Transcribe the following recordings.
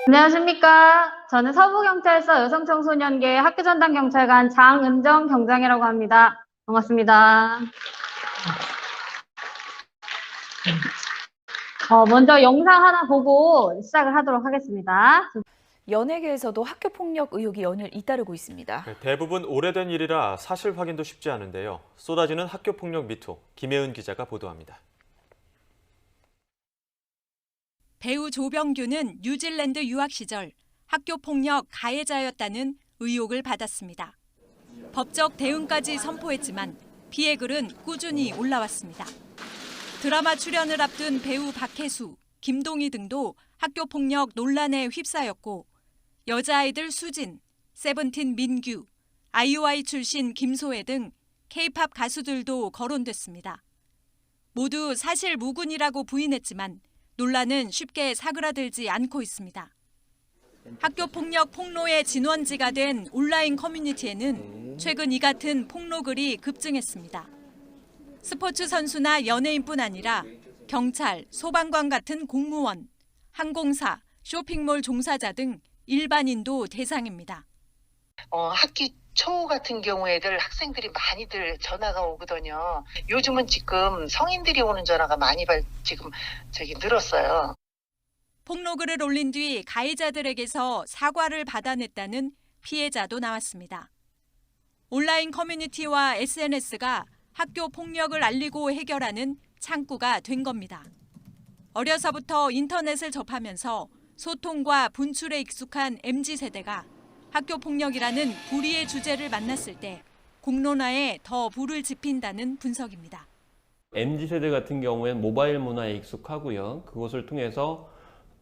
안녕하십니까. 저는 서부경찰서 여성청소년계 학교전담경찰관 장은정 경장이라고 합니다. 반갑습니다. 먼저 영상 하나 보고 시작을 하도록 하겠습니다. 연예계에서도 학교폭력 의혹이 연일 잇따르고 있습니다. 대부분 오래된 일이라 사실 확인도 쉽지 않은데요. 쏟아지는 학교폭력 미투, 김혜은 기자가 보도합니다. 배우 조병규는 뉴질랜드 유학 시절 학교폭력 가해자였다는 의혹을 받았습니다. 법적 대응까지 선포했지만 피해 글은 꾸준히 올라왔습니다. 드라마 출연을 앞둔 배우 박혜수, 김동희 등도 학교폭력 논란에 휩싸였고 여자아이들 수진, 세븐틴 민규, 아이오아이 출신 김소혜 등 K-팝 가수들도 거론됐습니다. 모두 사실 무근이라고 부인했지만 논란은 쉽게 사그라들지 않고 있습니다. 학교폭력 폭로의 진원지가 된 온라인 커뮤니티에는 최근 이 같은 폭로글이 급증했습니다. 스포츠 선수나 연예인뿐 아니라 경찰, 소방관 같은 공무원, 항공사, 쇼핑몰 종사자 등 일반인도 대상입니다. 학기 초 같은 경우에들 학생들이 많이들 전화가 오거든요. 요즘은 지금 성인들이 오는 전화가 많이 늘었어요. 폭로글을 올린 뒤 가해자들에게서 사과를 받아냈다는 피해자도 나왔습니다. 온라인 커뮤니티와 SNS가 학교 폭력을 알리고 해결하는 창구가 된 겁니다. 어려서부터 인터넷을 접하면서 소통과 분출에 익숙한 MZ세대가 학교폭력이라는 불의의 주제를 만났을 때 공론화에 더 불을 지핀다는 분석입니다. MZ세대 같은 경우에는 모바일 문화에 익숙하고요. 그것을 통해서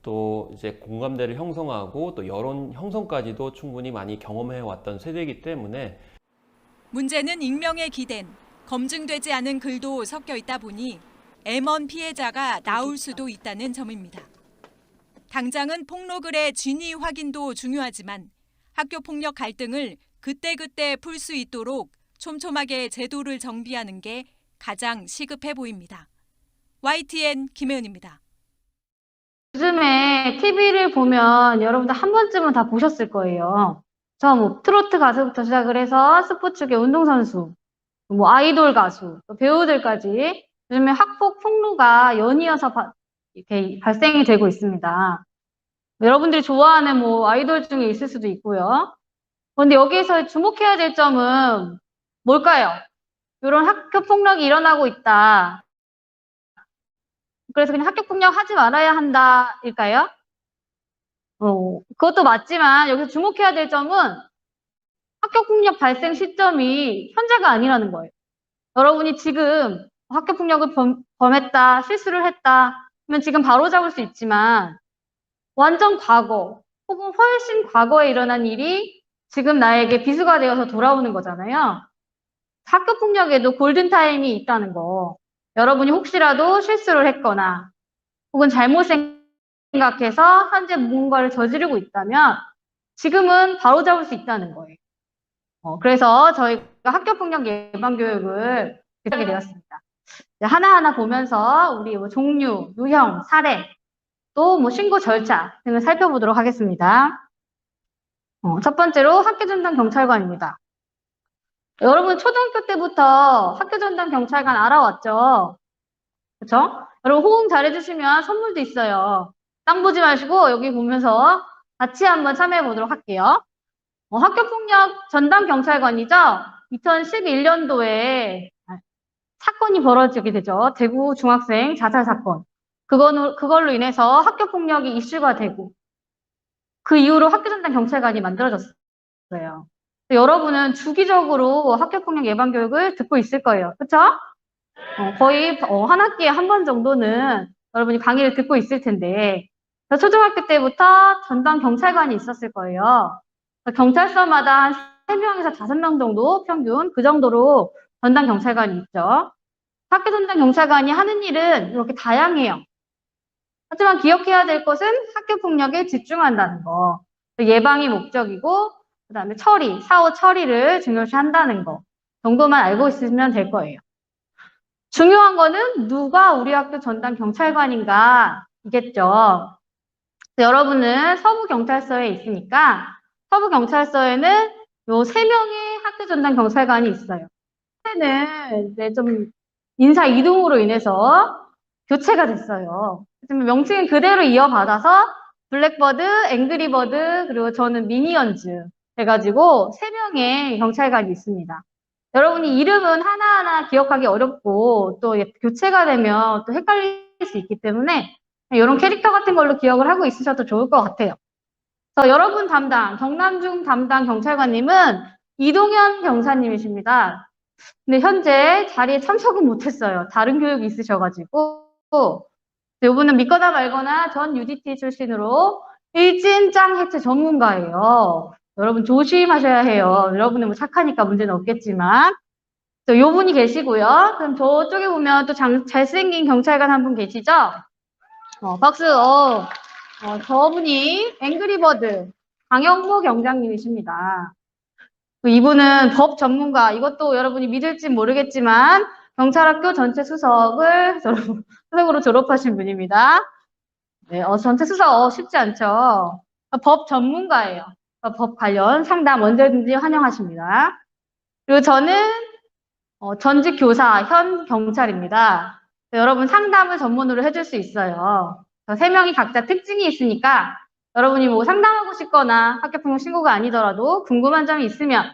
또 이제 공감대를 형성하고 또 여론 형성까지도 충분히 많이 경험해 왔던 세대이기 때문에 문제는 익명에 기댄 검증되지 않은 글도 섞여 있다 보니 M1 피해자가 나올 수도 있다는 점입니다. 당장은 폭로글의 진위 확인도 중요하지만 학교폭력 갈등을 그때그때 풀 수 있도록 촘촘하게 제도를 정비하는 게 가장 시급해 보입니다. YTN 김혜은입니다. 요즘에 TV를 보면 여러분들 한 번쯤은 다 보셨을 거예요. 저 트로트 가수부터 시작을 해서 스포츠계 운동선수, 아이돌 가수, 또 배우들까지 요즘에 학폭 폭로가 연이어서 이렇게 발생이 되고 있습니다. 여러분들이 좋아하는 아이돌 중에 있을 수도 있고요. 그런데 여기에서 주목해야 될 점은 뭘까요? 이런 학교 폭력이 일어나고 있다. 그래서 그냥 학교 폭력 하지 말아야 한다일까요? 그것도 맞지만 여기서 주목해야 될 점은 학교 폭력 발생 시점이 현재가 아니라는 거예요. 여러분이 지금 학교 폭력을 범했다, 실수를 했다 하면 지금 바로 잡을 수 있지만 완전 과거 혹은 훨씬 과거에 일어난 일이 지금 나에게 비수가 되어서 돌아오는 거잖아요. 학교 폭력에도 골든타임이 있다는 거. 여러분이 혹시라도 실수를 했거나 혹은 잘못 생각해서 현재 무언가를 저지르고 있다면 지금은 바로 잡을 수 있다는 거예요. 그래서 저희가 학교폭력 예방교육을 하게 되었습니다. 하나하나 보면서 우리 종류, 유형, 사례, 또 신고 절차 등을 살펴보도록 하겠습니다. 첫 번째로 학교전담 경찰관입니다. 여러분 초등학교 때부터 학교전담 경찰관 알아왔죠? 그렇죠? 여러분 호응 잘해주시면 선물도 있어요. 땅 보지 마시고 여기 보면서 같이 한번 참여해 보도록 할게요. 학교폭력 전담 경찰관이죠? 2011년도에 사건이 벌어지게 되죠. 대구 중학생 자살 사건. 그걸로 인해서 학교폭력이 이슈가 되고 그 이후로 학교전담 경찰관이 만들어졌어요. 여러분은 주기적으로 학교폭력 예방교육을 듣고 있을 거예요. 그렇죠? 거의 한 학기에 한 번 정도는 여러분이 강의를 듣고 있을 텐데 초등학교 때부터 전담 경찰관이 있었을 거예요. 경찰서마다 한 3명에서 5명 정도 평균 그 정도로 전담 경찰관이 있죠. 학교 전담 경찰관이 하는 일은 이렇게 다양해요. 하지만 기억해야 될 것은 학교폭력에 집중한다는 거. 예방이 목적이고 그다음에 사후 처리를 중요시한다는 거 정도만 알고 있으면 될 거예요. 중요한 거는 누가 우리 학교 전담 경찰관인가 이겠죠. 여러분은 서부경찰서에 있으니까 서부경찰서에는 요 3명의 학교전담 경찰관이 있어요. 는 이제 좀 인사 이동으로 인해서 교체가 됐어요. 하지만 명칭은 그대로 이어받아서 블랙버드, 앵그리버드, 그리고 저는 미니언즈 해가지고 3명의 경찰관이 있습니다. 여러분이 이름은 하나하나 기억하기 어렵고 또 교체가 되면 또 헷갈릴 수 있기 때문에 이런 캐릭터 같은 걸로 기억을 하고 있으셔도 좋을 것 같아요. 그래서 여러분 담당, 경남중 담당 경찰관님은 이동현 경사님이십니다. 근데 현재 자리에 참석은 못했어요. 다른 교육이 있으셔가지고. 이분은 믿거나 말거나 전 UDT 출신으로 일진짱 해체 전문가예요. 여러분 조심하셔야 해요. 여러분은 뭐 착하니까 문제는 없겠지만. 요분이 계시고요. 그럼 저쪽에 보면 또 잘생긴 경찰관 한 분 계시죠? 박수. 저분이 앵그리버드 강영모 경장님이십니다. 이분은 법 전문가, 이것도 여러분이 믿을지 모르겠지만 경찰학교 전체 수석으로 졸업하신 분입니다. 네, 전체 수석 쉽지 않죠. 법 전문가예요. 법 관련 상담 언제든지 환영하십니다. 그리고 저는 전직 교사, 현 경찰입니다. 여러분 상담을 전문으로 해줄 수 있어요. 3명이 각자 특징이 있으니까 여러분이 뭐 상담하고 싶거나 학교폭력 신고가 아니더라도 궁금한 점이 있으면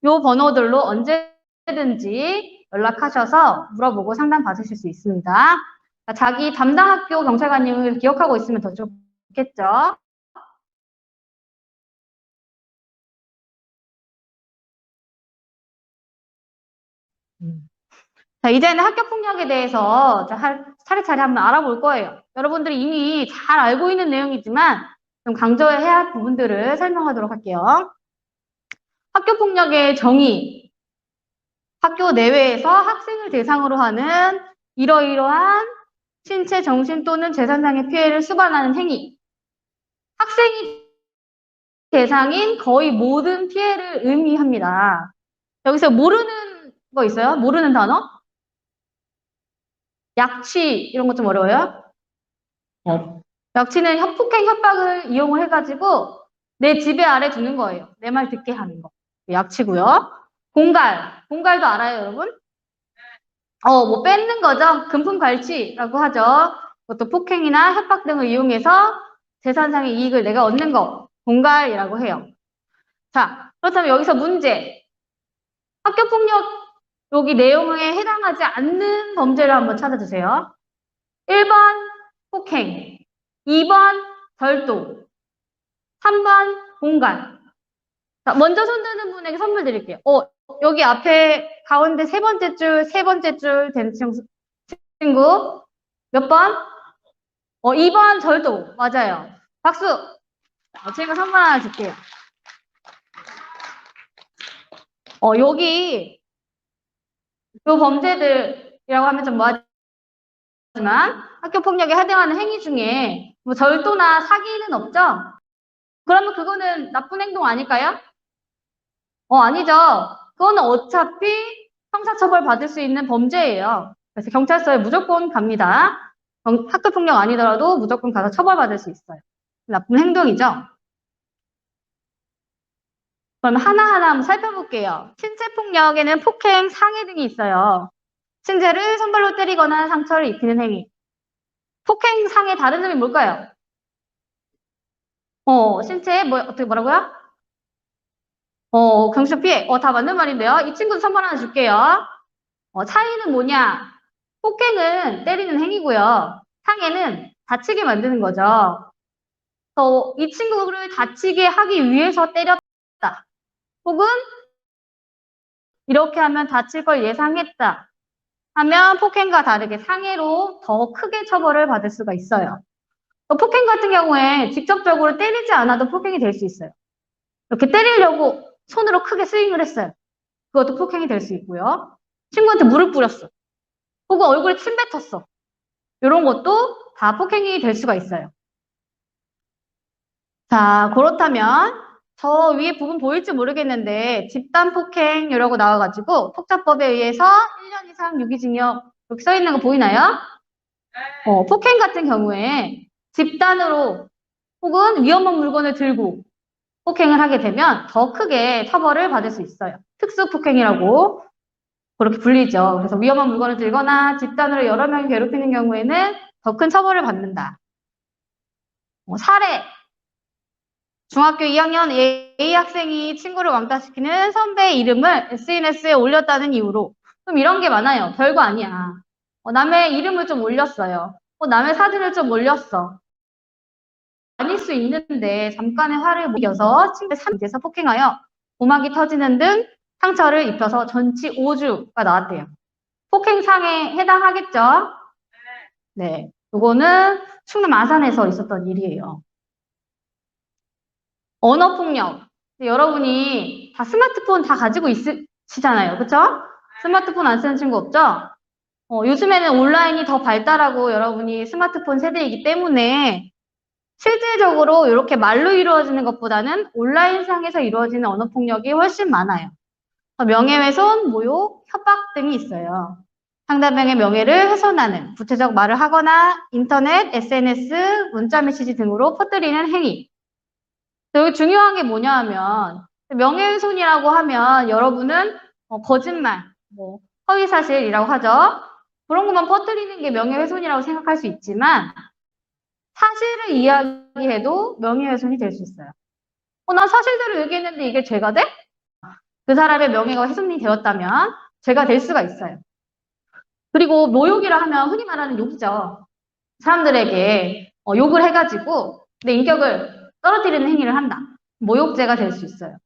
요 번호들로 언제든지 연락하셔서 물어보고 상담 받으실 수 있습니다. 그러니까 자기 담당 학교 경찰관님을 기억하고 있으면 더 좋겠죠. 자, 이제는 학교폭력에 대해서 차례차례 한번 알아볼 거예요. 여러분들이 이미 잘 알고 있는 내용이지만 좀 강조해야 할 부분들을 설명하도록 할게요. 학교폭력의 정의, 학교 내외에서 학생을 대상으로 하는 이러이러한 신체, 정신 또는 재산상의 피해를 수반하는 행위. 학생이 대상인 거의 모든 피해를 의미합니다. 여기서 모르는 거 있어요? 모르는 단어? 약취 이런 거 좀 어려워요? 약취는 폭행 협박을 이용을 해가지고 내 지배 아래 두는 거예요. 내 말 듣게 하는 거. 약취고요. 공갈도 알아요, 여러분? 뭐 뺏는 거죠. 금품갈취라고 하죠. 그것도 폭행이나 협박 등을 이용해서 재산상의 이익을 내가 얻는 거. 공갈이라고 해요. 자, 그렇다면 여기서 문제. 학교폭력 여기 내용에 해당하지 않는 범죄를 한번 찾아주세요. 1번 폭행, 2번 절도, 3번 공갈. 자, 먼저 손드는 분에게 선물 드릴게요. 여기 앞에 가운데 세 번째 줄 된 친구 몇 번? 2번 절도. 맞아요. 박수. 제가 선물 하나 줄게요. 여기 요 범죄들이라고 하면 좀 뭐하지만 학교 폭력에 해당하는 행위 중에 뭐 절도나 사기는 없죠? 그러면 그거는 나쁜 행동 아닐까요? 아니죠. 그거는 어차피 형사처벌 받을 수 있는 범죄예요. 그래서 경찰서에 무조건 갑니다. 학교 폭력 아니더라도 무조건 가서 처벌받을 수 있어요. 나쁜 행동이죠. 그럼 하나하나 한번 살펴볼게요. 신체폭력에는 폭행, 상해 등이 있어요. 신체를 손발로 때리거나 상처를 입히는 행위. 폭행, 상해 다른 점이 뭘까요? 신체에 어떻게 뭐라고요? 경찰 피해. 다 맞는 말인데요. 이 친구도 선물 하나 줄게요. 차이는 뭐냐? 폭행은 때리는 행위고요. 상해는 다치게 만드는 거죠. 이 친구를 다치게 하기 위해서 때렸다. 혹은 이렇게 하면 다칠 걸 예상했다 하면 폭행과 다르게 상해로 더 크게 처벌을 받을 수가 있어요. 폭행 같은 경우에 직접적으로 때리지 않아도 폭행이 될 수 있어요. 이렇게 때리려고 손으로 크게 스윙을 했어요. 그것도 폭행이 될 수 있고요. 친구한테 물을 뿌렸어. 혹은 얼굴에 침 뱉었어. 이런 것도 다 폭행이 될 수가 있어요. 자, 그렇다면 저 위에 부분 보일지 모르겠는데 집단 폭행이라고 나와가지고 폭자법에 의해서 1년 이상 유기징역 이렇게 써 있는 거 보이나요? 폭행 같은 경우에 집단으로 혹은 위험한 물건을 들고 폭행을 하게 되면 더 크게 처벌을 받을 수 있어요. 특수폭행이라고 그렇게 불리죠. 그래서 위험한 물건을 들거나 집단으로 여러 명이 괴롭히는 경우에는 더 큰 처벌을 받는다. 사례. 중학교 2학년 A 학생이 친구를 왕따시키는 선배의 이름을 SNS에 올렸다는 이유로 좀 이런 게 많아요. 별거 아니야. 남의 이름을 좀 올렸어요. 남의 사진을 좀 올렸어. 아닐 수 있는데 잠깐의 화를 못 이겨서 친구를 3대에서 폭행하여 고막이 터지는 등 상처를 입혀서 전치 5주가 나왔대요. 폭행상에 해당하겠죠? 네. 이거는 충남 아산에서 있었던 일이에요. 언어폭력. 여러분이 다 스마트폰 다 가지고 있으시잖아요. 그쵸? 스마트폰 안 쓰는 친구 없죠? 요즘에는 온라인이 더 발달하고 여러분이 스마트폰 세대이기 때문에 실질적으로 이렇게 말로 이루어지는 것보다는 온라인상에서 이루어지는 언어폭력이 훨씬 많아요. 명예훼손, 모욕, 협박 등이 있어요. 상대방의 명예를 훼손하는 구체적 말을 하거나 인터넷, SNS, 문자메시지 등으로 퍼뜨리는 행위. 여기 중요한 게 뭐냐 하면 명예훼손이라고 하면 여러분은 거짓말, 허위사실이라고 하죠. 그런 것만 퍼뜨리는 게 명예훼손이라고 생각할 수 있지만 사실을 이야기해도 명예훼손이 될 수 있어요. 난 사실대로 얘기했는데 이게 죄가 돼? 그 사람의 명예가 훼손이 되었다면 죄가 될 수가 있어요. 그리고 모욕이라 하면 흔히 말하는 욕이죠. 사람들에게 욕을 해가지고 내 인격을 떨어뜨리는 행위를 한다. 모욕죄가 될 수 있어요.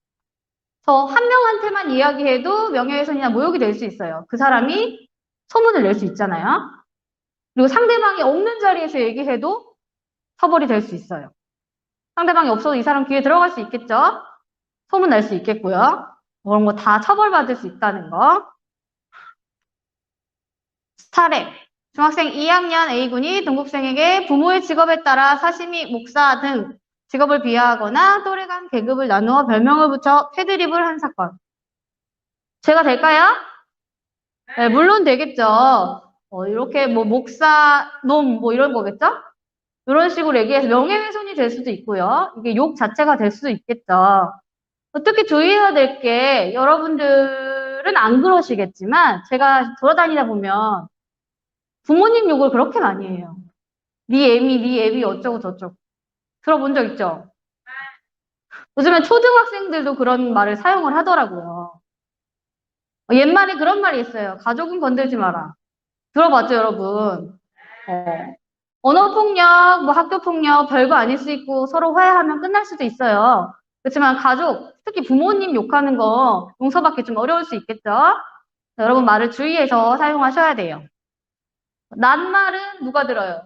그래서 한 명한테만 이야기해도 명예훼손이나 모욕이 될 수 있어요. 그 사람이 소문을 낼 수 있잖아요. 그리고 상대방이 없는 자리에서 얘기해도 처벌이 될 수 있어요. 상대방이 없어도 이 사람 귀에 들어갈 수 있겠죠? 소문 날 수 있겠고요. 그런 거 다 처벌받을 수 있다는 거. 사례. 중학생 2학년 A군이 동급생에게 부모의 직업에 따라 사시미, 목사 등 직업을 비하하거나 또래 간 계급을 나누어 별명을 붙여 패드립을 한 사건. 죄가 될까요? 네, 물론 되겠죠. 이렇게 목사, 놈, 이런 거겠죠? 이런 식으로 얘기해서 명예훼손이 될 수도 있고요. 이게 욕 자체가 될 수도 있겠죠. 특히 주의해야 될 게 여러분들은 안 그러시겠지만 제가 돌아다니다 보면 부모님 욕을 그렇게 많이 해요. 네 애미 어쩌고 저쩌고. 들어본 적 있죠? 요즘엔 초등학생들도 그런 말을 사용을 하더라고요. 옛말에 그런 말이 있어요. 가족은 건들지 마라. 들어봤죠, 여러분? 언어폭력, 학교폭력 별거 아닐 수 있고 서로 화해하면 끝날 수도 있어요. 그렇지만 가족, 특히 부모님 욕하는 거 용서받기 좀 어려울 수 있겠죠? 여러분 말을 주의해서 사용하셔야 돼요. 낱말은 누가 들어요?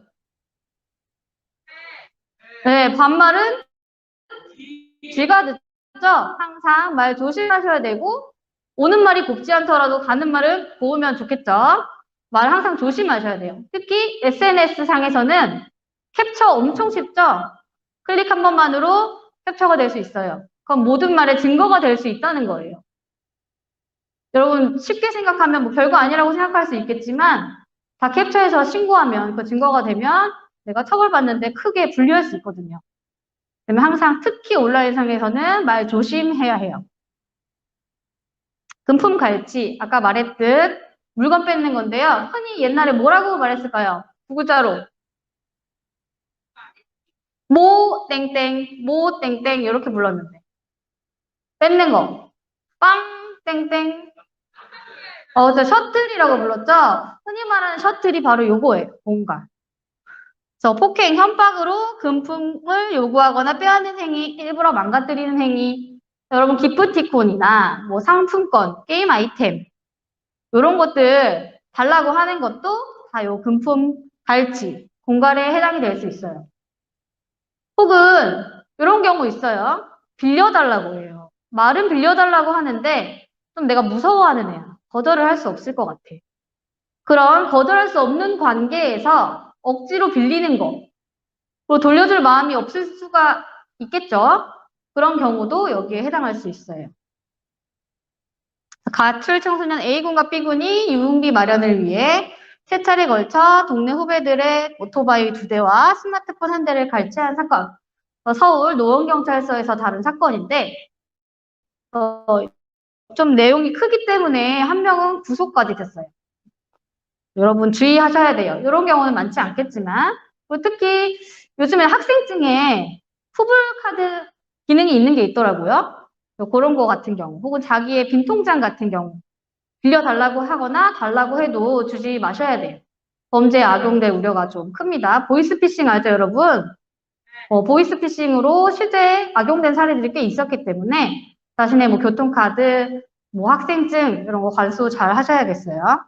네, 반말은 쥐가 듣죠? 항상 말 조심하셔야 되고 오는 말이 곱지 않더라도 가는 말은 고우면 좋겠죠? 말 항상 조심하셔야 돼요. 특히 SNS 상에서는 캡처 엄청 쉽죠? 클릭 한 번만으로 캡처가 될 수 있어요. 그럼 모든 말의 증거가 될 수 있다는 거예요. 여러분 쉽게 생각하면 별거 아니라고 생각할 수 있겠지만 다 캡처해서 신고하면 그 증거가 되면 내가 처벌받는데 크게 불리할 수 있거든요. 그러면 항상 특히 온라인상에서는 말 조심해야 해요. 금품 갈취, 아까 말했듯 물건 뺏는 건데요. 흔히 옛날에 뭐라고 말했을까요? 두 글자로. 모 땡땡, 모 땡땡 이렇게 불렀는데. 뺏는 거. 빵 땡땡. 저 셔틀이라고 불렀죠? 흔히 말하는 셔틀이 바로 요거예요. 공간. 그래서 폭행, 협박으로 금품을 요구하거나 빼앗는 행위, 일부러 망가뜨리는 행위. 여러분 기프티콘이나 상품권, 게임 아이템 이런 것들 달라고 하는 것도 다 요 금품 갈취, 공갈에 해당이 될 수 있어요. 혹은 이런 경우 있어요. 빌려달라고 해요. 말은 빌려달라고 하는데 좀 내가 무서워하는 애야. 거절을 할 수 없을 것 같아. 그런 거절할 수 없는 관계에서 억지로 빌리는 거, 그리고 돌려줄 마음이 없을 수가 있겠죠. 그런 경우도 여기에 해당할 수 있어요. 가출 청소년 A군과 B군이 유흥비 마련을 위해 세 차례 걸쳐 동네 후배들의 오토바이 2대와 스마트폰 1대를 갈취한 사건. 서울 노원경찰서에서 다룬 사건인데 좀 내용이 크기 때문에 한 명은 구속까지 됐어요. 여러분 주의하셔야 돼요. 이런 경우는 많지 않겠지만 그리고 특히 요즘에 학생증에 후불카드 기능이 있는 게 있더라고요. 그런 거 같은 경우 혹은 자기의 빈 통장 같은 경우 빌려달라고 하거나 달라고 해도 주지 마셔야 돼요. 범죄에 악용될 우려가 좀 큽니다. 보이스피싱 알죠, 여러분? 보이스피싱으로 실제 악용된 사례들이 꽤 있었기 때문에 자신의 뭐 교통카드, 뭐 학생증 이런 거 관수 잘 하셔야겠어요.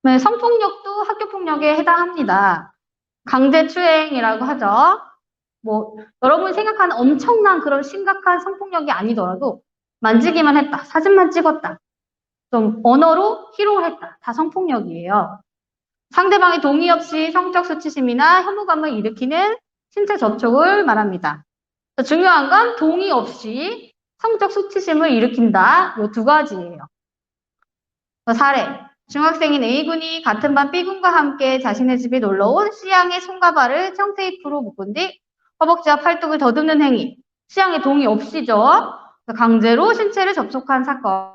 네, 성폭력도 학교폭력에 해당합니다. 강제추행이라고 하죠. 뭐 여러분이 생각하는 엄청난 그런 심각한 성폭력이 아니더라도 만지기만 했다, 사진만 찍었다, 좀 언어로 희롱을 했다, 다 성폭력이에요. 상대방의 동의 없이 성적 수치심이나 혐오감을 일으키는 신체 접촉을 말합니다. 중요한 건 동의 없이 성적 수치심을 일으킨다. 이 두 가지예요. 사례. 중학생인 A군이 같은 반 B군과 함께 자신의 집에 놀러온 C양의 손과 발을 청테이프로 묶은 뒤 허벅지와 팔뚝을 더듬는 행위. C양의 동의 없이죠. 강제로 신체를 접촉한 사건.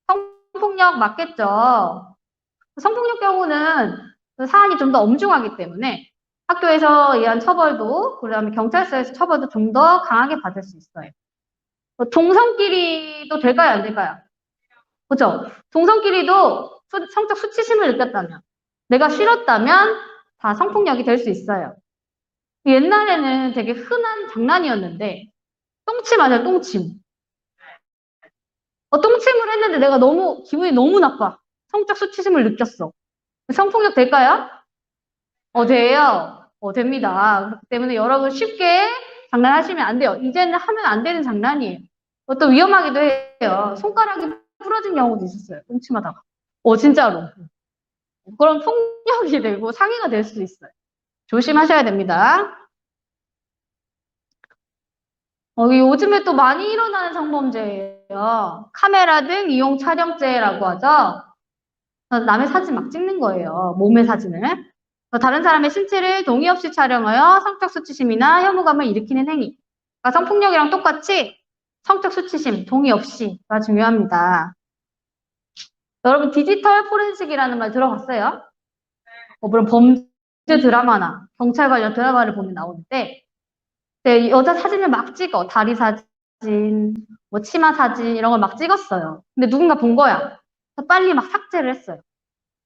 성폭력 맞겠죠. 성폭력 경우는 사안이 좀 더 엄중하기 때문에 학교에서 의한 처벌도, 그다음에 경찰서에서 처벌도 좀 더 강하게 받을 수 있어요. 동성끼리도 될까요, 안 될까요? 그죠? 동성끼리도 성적 수치심을 느꼈다면, 내가 싫었다면 다 성폭력이 될 수 있어요. 옛날에는 되게 흔한 장난이었는데, 똥침 아니야, 똥침. 똥침을 했는데 내가 기분이 너무 나빠. 성적 수치심을 느꼈어. 성폭력 될까요? 돼요. 됩니다. 그렇기 때문에 여러분 쉽게 장난하시면 안 돼요. 이제는 하면 안 되는 장난이에요. 또 위험하기도 해요. 손가락이 부러진 경우도 있었어요. 똥침하다가. 진짜로. 그런 폭력이 되고 상해가 될 수도 있어요. 조심하셔야 됩니다. 요즘에 또 많이 일어나는 성범죄예요. 카메라 등 이용 촬영죄라고 하죠. 남의 사진 막 찍는 거예요. 몸의 사진을. 다른 사람의 신체를 동의 없이 촬영하여 성적 수치심이나 혐오감을 일으키는 행위. 그러니까 성폭력이랑 똑같이 성적 수치심, 동의 없이가 중요합니다. 여러분 디지털 포렌식이라는 말 들어봤어요? 물론 범죄 드라마나 경찰 관련 드라마를 보면 나오는데 여자 사진을 막 찍어. 다리 사진, 뭐 치마 사진 이런 걸 막 찍었어요. 근데 누군가 본 거야. 빨리 막 삭제를 했어요.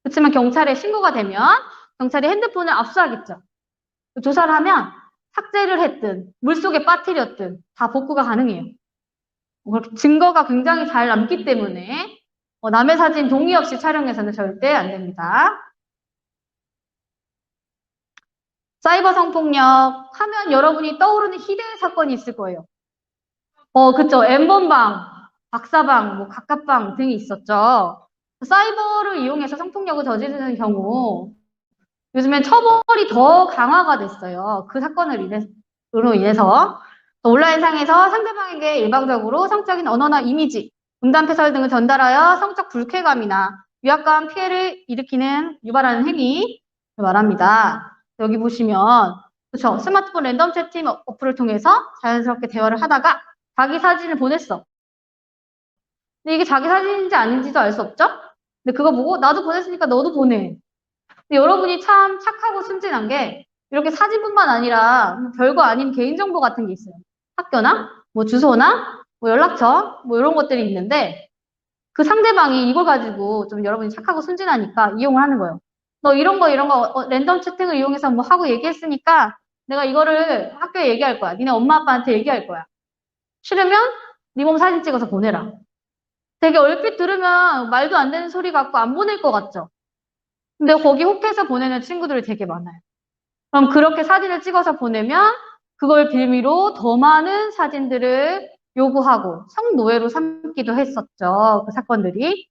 그렇지만 경찰에 신고가 되면 경찰이 핸드폰을 압수하겠죠. 조사를 하면 삭제를 했든 물속에 빠뜨렸든 다 복구가 가능해요. 증거가 굉장히 잘 남기 때문에 남의 사진 동의 없이 촬영해서는 절대 안 됩니다. 사이버 성폭력 하면 여러분이 떠오르는 희대의 사건이 있을 거예요. 그쵸. N번방, 박사방, 뭐 각각방 등이 있었죠. 사이버를 이용해서 성폭력을 저지르는 경우 요즘엔 처벌이 더 강화가 됐어요. 그 사건으로 인해서 온라인상에서 상대방에게 일방적으로 성적인 언어나 이미지, 음담패설 등을 전달하여 성적 불쾌감이나 위압감 피해를 유발하는 행위를 말합니다. 여기 보시면 그렇죠. 스마트폰 랜덤 채팅 어플을 통해서 자연스럽게 대화를 하다가 자기 사진을 보냈어. 근데 이게 자기 사진인지 아닌지도 알 수 없죠? 근데 그거 보고 나도 보냈으니까 너도 보내. 근데 여러분이 참 착하고 순진한 게 이렇게 사진뿐만 아니라 별거 아닌 개인정보 같은 게 있어요. 학교나 뭐 주소나 뭐 연락처 뭐 이런 것들이 있는데 그 상대방이 이걸 가지고 좀 여러분이 착하고 순진하니까 이용을 하는 거예요. 너 이런 거 랜덤 채팅을 이용해서 뭐 하고 얘기했으니까 내가 이거를 학교에 얘기할 거야. 니네 엄마 아빠한테 얘기할 거야. 싫으면 네 몸 사진 찍어서 보내라. 되게 얼핏 들으면 말도 안 되는 소리 같고 안 보낼 것 같죠? 근데 거기 혹해서 보내는 친구들이 되게 많아요. 그럼 그렇게 사진을 찍어서 보내면 그걸 빌미로 더 많은 사진들을 요구하고 성노예로 삼기도 했었죠. 그 사건들이.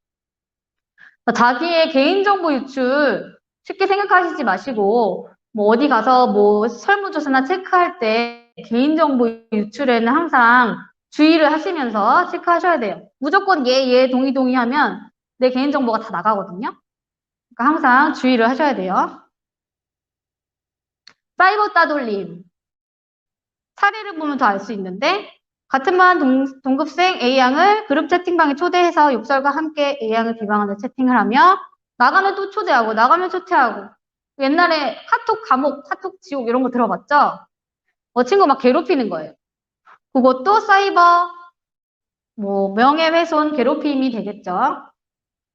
자기의 개인정보 유출 쉽게 생각하시지 마시고 뭐 어디 가서 뭐 설문조사나 체크할 때 개인정보 유출에는 항상 주의를 하시면서 체크하셔야 돼요. 무조건 예, 동의 하면 내 개인정보가 다 나가거든요. 그러니까 항상 주의를 하셔야 돼요. 사이버 따돌림. 사례를 보면 더 알 수 있는데, 같은 반 동급생 A양을 그룹 채팅방에 초대해서 욕설과 함께 A양을 비방하는 채팅을 하며 나가면 또 초대하고 나가면 초대하고 옛날에 카톡 감옥, 카톡 지옥 이런 거 들어봤죠? 친구 막 괴롭히는 거예요. 그것도 사이버 명예훼손 괴롭힘이 되겠죠.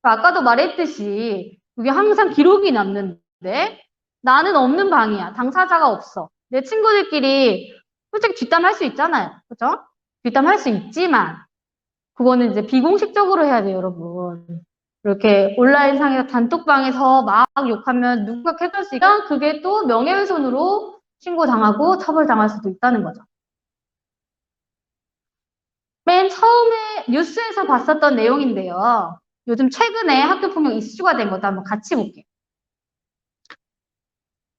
아까도 말했듯이 이게 항상 기록이 남는데 나는 없는 방이야. 당사자가 없어. 내 친구들끼리 솔직히 뒷담할 수 있잖아요. 그죠? 뒷담할 수 있지만 그거는 이제 비공식적으로 해야 돼요, 여러분. 이렇게 온라인상에서 단톡방에서 막 욕하면 누군가 캐럴 수 있다. 그게 또 명예훼손으로 신고당하고 처벌당할 수도 있다는 거죠. 맨 처음에 뉴스에서 봤었던 내용인데요. 요즘 최근에 학교폭력 이슈가 된 것도 한번 같이 볼게요.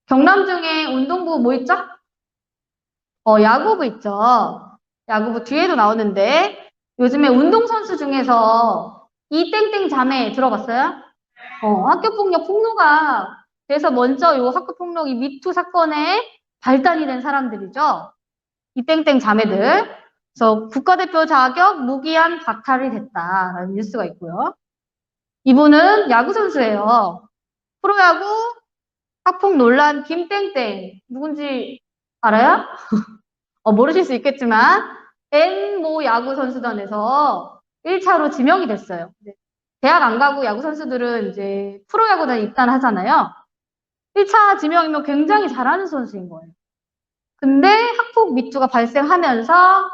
경남 중에 운동부 뭐 있죠? 야구부 있죠. 야구부 뒤에도 나오는데 요즘에 운동선수 중에서 이땡땡 자매 들어봤어요? 학교폭력 폭로가 돼서 먼저 요 학교폭력이 미투 사건에 발단이 된 사람들이죠. 이땡땡 자매들. 그래서 국가대표 자격 무기한 박탈이 됐다라는 뉴스가 있고요. 이분은 야구선수예요. 프로야구 학폭 논란 김땡땡 누군지 알아요? 모르실 수 있겠지만 N모 야구선수단에서 1차로 지명이 됐어요. 대학 안 가고 야구선수들은 이제 프로야구단에 입단하잖아요. 1차 지명이면 굉장히 잘하는 선수인 거예요. 근데 학폭 미투가 발생하면서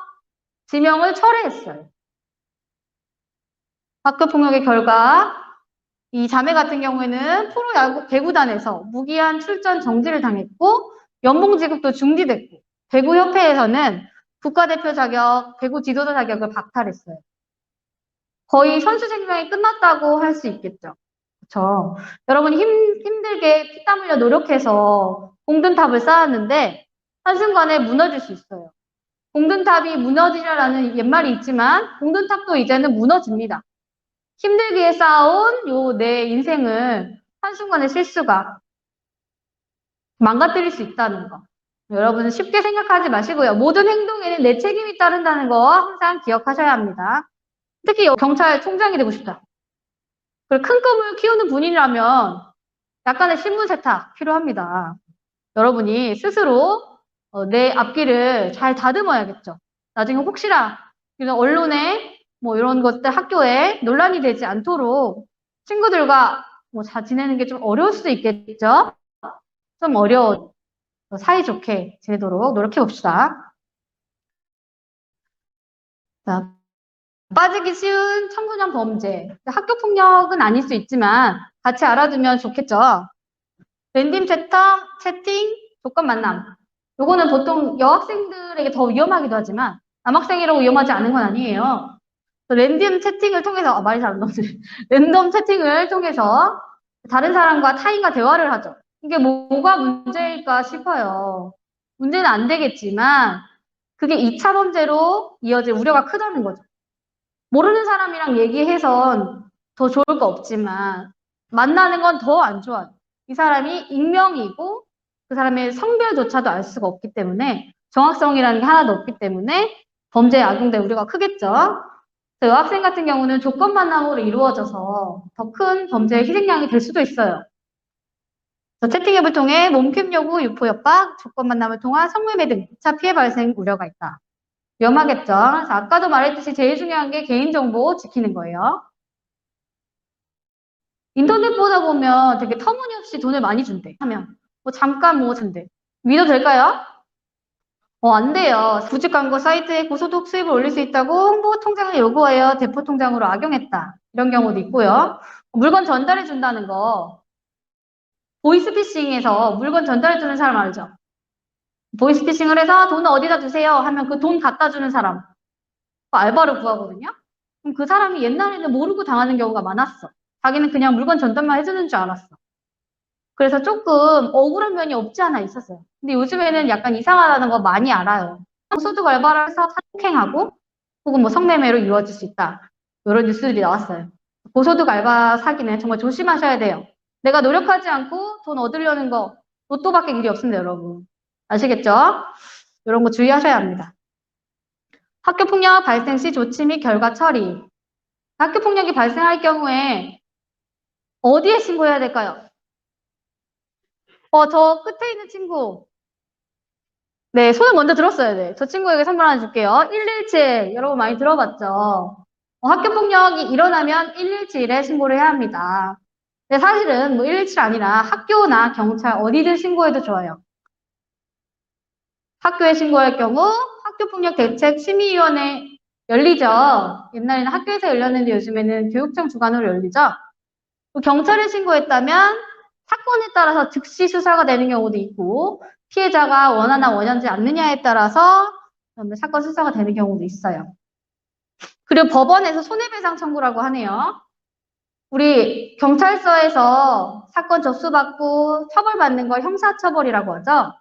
지명을 철회했어요. 학교폭력의 결과 이 자매 같은 경우에는 프로야구 배구단에서 무기한 출전 정지를 당했고 연봉 지급도 중지됐고 배구협회에서는 국가대표 자격, 배구 지도자 자격을 박탈했어요. 거의 선수 생명이 끝났다고 할 수 있겠죠. 그렇죠. 여러분이 힘들게 피땀 흘려 노력해서 공든탑을 쌓았는데 한순간에 무너질 수 있어요. 공든탑이 무너지려라는 옛말이 있지만 공든탑도 이제는 무너집니다. 힘들게 쌓아온 요 내 인생을 한순간의 실수가 망가뜨릴 수 있다는 거. 여러분은 쉽게 생각하지 마시고요. 모든 행동에는 내 책임이 따른다는 거 항상 기억하셔야 합니다. 특히 경찰총장이 되고 싶다. 그리고 큰 꿈을 키우는 분이라면 약간의 신분 세탁 필요합니다. 여러분이 스스로 내 앞길을 잘 다듬어야겠죠. 나중에 혹시나 이런 언론에 이런 것들 학교에 논란이 되지 않도록 친구들과 잘 지내는 게 좀 어려울 수도 있겠죠. 좀 어려운 사이좋게 지내도록 노력해 봅시다. 자, 빠지기 쉬운 청소년 범죄. 학교 폭력은 아닐 수 있지만 같이 알아두면 좋겠죠. 랜덤 채팅, 조건 만남. 요거는 보통 여학생들에게 더 위험하기도 하지만 남학생이라고 위험하지 않은 건 아니에요. 랜덤 채팅을 통해서 말이 잘 안 나오지. 랜덤 채팅을 통해서 다른 사람과 타인과 대화를 하죠. 이게 뭐가 문제일까 싶어요. 문제는 안 되겠지만 그게 2차 범죄로 이어질 우려가 크다는 거죠. 모르는 사람이랑 얘기해선 더 좋을 거 없지만 만나는 건 더 안 좋아요. 이 사람이 익명이고 그 사람의 성별조차도 알 수가 없기 때문에 정확성이라는 게 하나도 없기 때문에 범죄에 악용될 우려가 크겠죠. 여학생 같은 경우는 조건 만남으로 이루어져서 더 큰 범죄의 희생양이 될 수도 있어요. 채팅앱을 통해 몸캠 요구, 유포 협박, 조건 만남을 통한 성매매 등 2차 피해 발생 우려가 있다. 위험하겠죠. 그래서 아까도 말했듯이 제일 중요한 게 개인정보 지키는 거예요. 인터넷 보다 보면 되게 터무니없이 돈을 많이 준대. 하면 잠깐 준대. 믿어도 될까요? 안 돼요. 구직 광고 사이트에 고소득 수입을 올릴 수 있다고 홍보 통장을 요구하여 대포 통장으로 악용했다. 이런 경우도 있고요. 물건 전달해 준다는 거. 보이스피싱에서 물건 전달해 주는 사람 알죠? 보이스피싱을 해서 돈을 어디다 주세요 하면 그 돈 갖다 주는 사람. 알바를 구하거든요. 그럼 그 사람이 옛날에는 모르고 당하는 경우가 많았어. 자기는 그냥 물건 전달만 해주는 줄 알았어. 그래서 조금 억울한 면이 없지 않아 있었어요. 근데 요즘에는 약간 이상하다는 거 많이 알아요. 소득 알바를 해서 폭행하고 혹은 성매매로 이루어질 수 있다. 이런 뉴스들이 나왔어요. 고소득 알바 사기는 정말 조심하셔야 돼요. 내가 노력하지 않고 돈 얻으려는 거 로또밖에 일이 없습니다, 여러분. 아시겠죠? 이런 거 주의하셔야 합니다. 학교폭력 발생 시 조치 및 결과 처리. 학교폭력이 발생할 경우에 어디에 신고해야 될까요? 저 끝에 있는 친구. 네, 손을 먼저 들었어야 돼. 저 친구에게 선물 하나 줄게요. 117. 여러분 많이 들어봤죠? 학교폭력이 일어나면 117에 신고를 해야 합니다. 근데 사실은 뭐 117 아니라 학교나 경찰 어디든 신고해도 좋아요. 학교에 신고할 경우 학교폭력대책심의위원회 열리죠. 옛날에는 학교에서 열렸는데 요즘에는 교육청 주관으로 열리죠. 경찰에 신고했다면 사건에 따라서 즉시 수사가 되는 경우도 있고 피해자가 원하나 원하지 않느냐에 따라서 사건 수사가 되는 경우도 있어요. 그리고 법원에서 손해배상 청구라고 하네요. 우리 경찰서에서 사건 접수받고 처벌받는 걸 형사처벌이라고 하죠.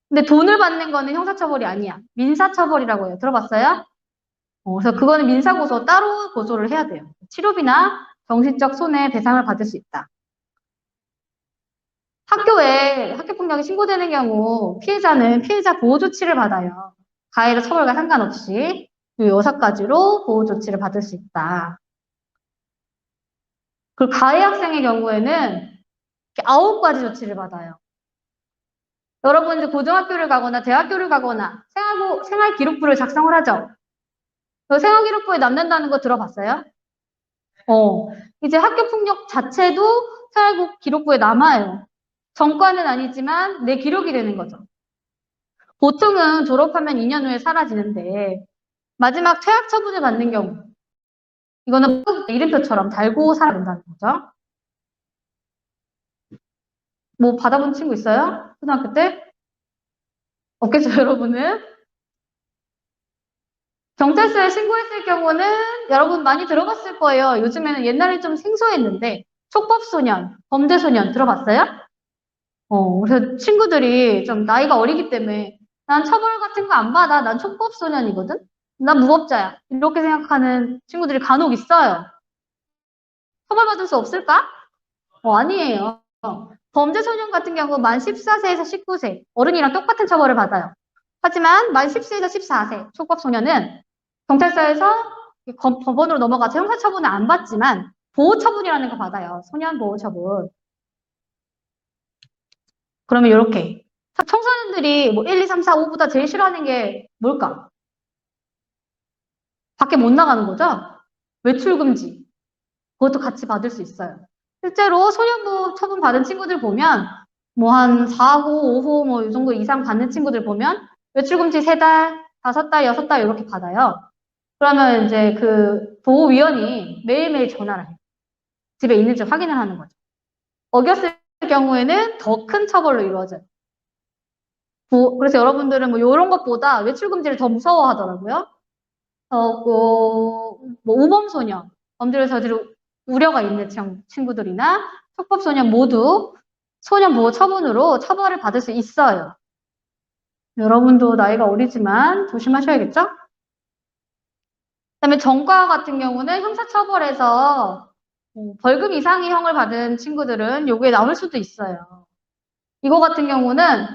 근데 돈을 받는 거는 형사처벌이 아니야. 민사처벌이라고 해요. 들어봤어요? 그래서 그거는 민사고소 따로 고소를 해야 돼요. 치료비나 정신적 손해배상을 받을 수 있다. 학교에 학교폭력이 신고되는 경우 피해자는 피해자 보호조치를 받아요. 가해자 처벌과 상관없이 이 6가지로 보호조치를 받을 수 있다. 그리고 가해 학생의 경우에는 9가지 조치를 받아요. 여러분 이제 고등학교를 가거나 대학교를 가거나 생활기록부를 작성을 하죠. 생활기록부에 남는다는 거 들어봤어요? 이제 학교폭력 자체도 생활기록부에 남아요. 전과는 아니지만 내 기록이 되는 거죠. 보통은 졸업하면 2년 후에 사라지는데 마지막 퇴학 처분을 받는 경우 이거는 이름표처럼 달고 살아야 된다는 거죠. 뭐 받아본 친구 있어요? 초등학교 때? 없겠죠, 여러분은? 경찰서에 신고했을 경우는 여러분 많이 들어봤을 거예요. 요즘에는 옛날에 좀 생소했는데 촉법소년, 범죄소년 들어봤어요? 그래서 친구들이 좀 나이가 어리기 때문에 난 처벌 같은 거 안 받아. 난 촉법소년이거든? 난 무법자야. 이렇게 생각하는 친구들이 간혹 있어요. 처벌받을 수 없을까? 아니에요. 범죄소년 같은 경우 만 14세에서 19세, 어른이랑 똑같은 처벌을 받아요. 하지만 만 10세에서 14세, 촉법소년은 경찰서에서 법원으로 넘어가서 형사처분을 안 받지만 보호처분이라는 거 받아요. 소년보호처분. 그러면 이렇게 청소년들이 뭐 1, 2, 3, 4, 5보다 제일 싫어하는 게 뭘까? 밖에 못 나가는 거죠? 외출 금지. 그것도 같이 받을 수 있어요. 실제로 소년보호 처분 받은 친구들 보면 뭐 한 4호, 5호 뭐 이 정도 이상 받는 친구들 보면 외출 금지 3달, 5달, 6달 이렇게 받아요. 그러면 이제 그 보호위원이 매일매일 전화를 해요. 집에 있는지 확인을 하는 거죠. 어겼을 경우에는 더 큰 처벌로 이루어져요. 그래서 여러분들은 뭐 이런 것보다 외출 금지를 더 무서워하더라고요. 뭐 우범소년, 범죄를 저지를 우려가 있는 친구들이나 촉법소년 모두 소년보호 처분으로 처벌을 받을 수 있어요. 여러분도 나이가 어리지만 조심하셔야겠죠? 그다음에 전과 같은 경우는 형사처벌에서 벌금 이상의 형을 받은 친구들은 요게 나올 수도 있어요. 이거 같은 경우는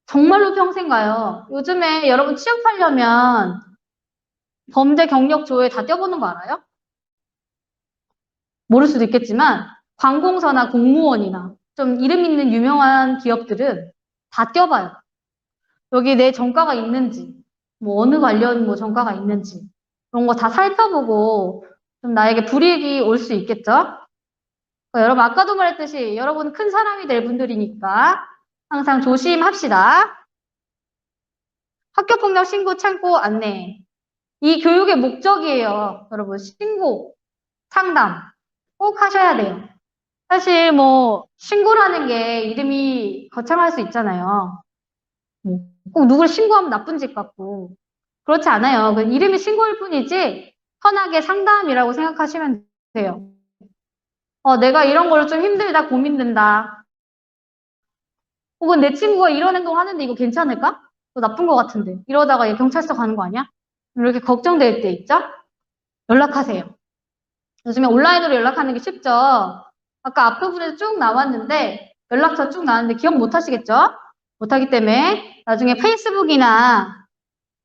정말로 평생 가요. 요즘에 여러분 취업하려면 범죄 경력 조회 다 떼어보는 거 알아요? 모를 수도 있겠지만 관공서나 공무원이나 좀 이름 있는 유명한 기업들은 다 떼어봐요. 여기 내 전과가 있는지, 뭐 어느 관련 뭐 전과가 있는지 그런 거 다 살펴보고 좀 나에게 불이익이 올 수 있겠죠? 여러분 아까도 말했듯이 여러분 큰 사람이 될 분들이니까 항상 조심합시다. 학교폭력 신고 창구 안내. 이 교육의 목적이에요. 여러분 신고, 상담 꼭 하셔야 돼요. 사실 뭐 신고라는 게 이름이 거창할 수 있잖아요. 꼭 누굴 신고하면 나쁜 짓 같고 그렇지 않아요. 그 이름이 신고일 뿐이지 편하게 상담이라고 생각하시면 돼요. 내가 이런 걸로 좀 힘들다, 고민된다. 혹은 내 친구가 이런 행동 하는데 이거 괜찮을까? 나쁜 것 같은데. 이러다가 얘 경찰서 가는 거 아니야? 이렇게 걱정될 때 있죠? 연락하세요. 요즘에 온라인으로 연락하는 게 쉽죠? 아까 앞부분에 쭉 나왔는데 연락처 쭉 나왔는데 기억 못 하시겠죠? 못하기 때문에 나중에 페이스북이나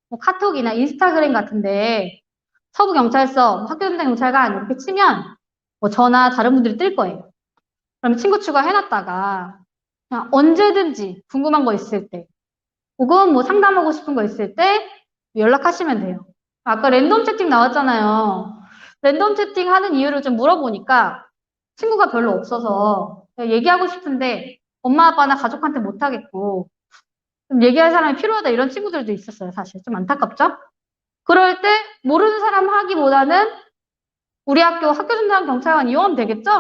뭐 카톡이나 인스타그램 같은데 서부경찰서, 학교전담경찰관 이렇게 치면 뭐 저나 다른 분들이 뜰 거예요. 그럼 친구 추가해놨다가 그냥 언제든지 궁금한 거 있을 때 혹은 뭐 상담하고 싶은 거 있을 때 연락하시면 돼요. 아까 랜덤 채팅 나왔잖아요. 랜덤 채팅 하는 이유를 좀 물어보니까 친구가 별로 없어서 얘기하고 싶은데 엄마 아빠나 가족한테 못하겠고 좀 얘기할 사람이 필요하다 이런 친구들도 있었어요. 사실 좀 안타깝죠? 그럴 때 모르는 사람 하기보다는 우리 학교 학교전담 경찰관 이용하면 되겠죠?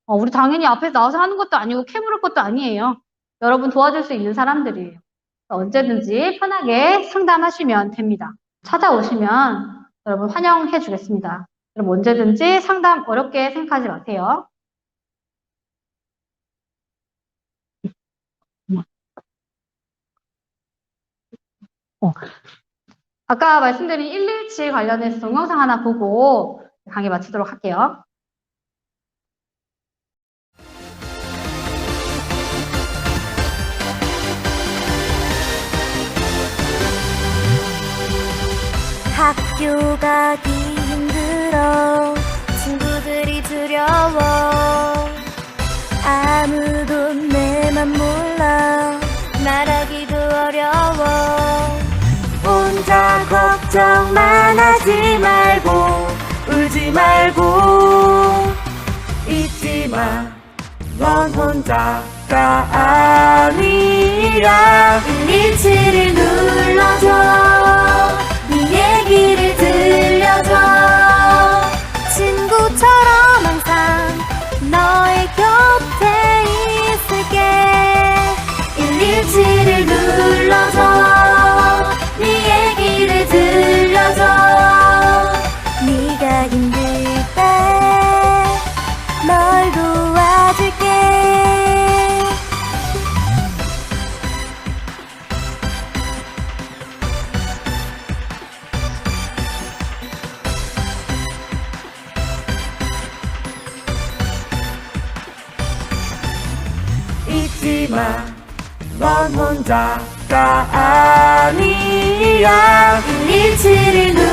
우리 당연히 앞에서 나와서 하는 것도 아니고 캐물을 것도 아니에요. 여러분 도와줄 수 있는 사람들이에요. 언제든지 편하게 상담하시면 됩니다. 찾아오시면 여러분 환영해 주겠습니다. 여러분 언제든지 상담 어렵게 생각하지 마세요. 아까 말씀드린 117 관련해서 동영상 하나 보고 강의 마치도록 할게요. 학교 가기 힘들어 친구들이 두려워 아무도 내 맘 몰라 말하기도 어려워 혼자 걱정만 하지 말고 울지 말고 잊지 마 넌 혼자가 아니야 127을 눌러줘 네 얘기를 들려줘 친구처럼 항상 너의 곁에 있을게 127을 눌러줘 네 얘기를 들려줘 네가 힘들 때 널 도와줄게 잊지 마, 넌 혼자가 아니야 127을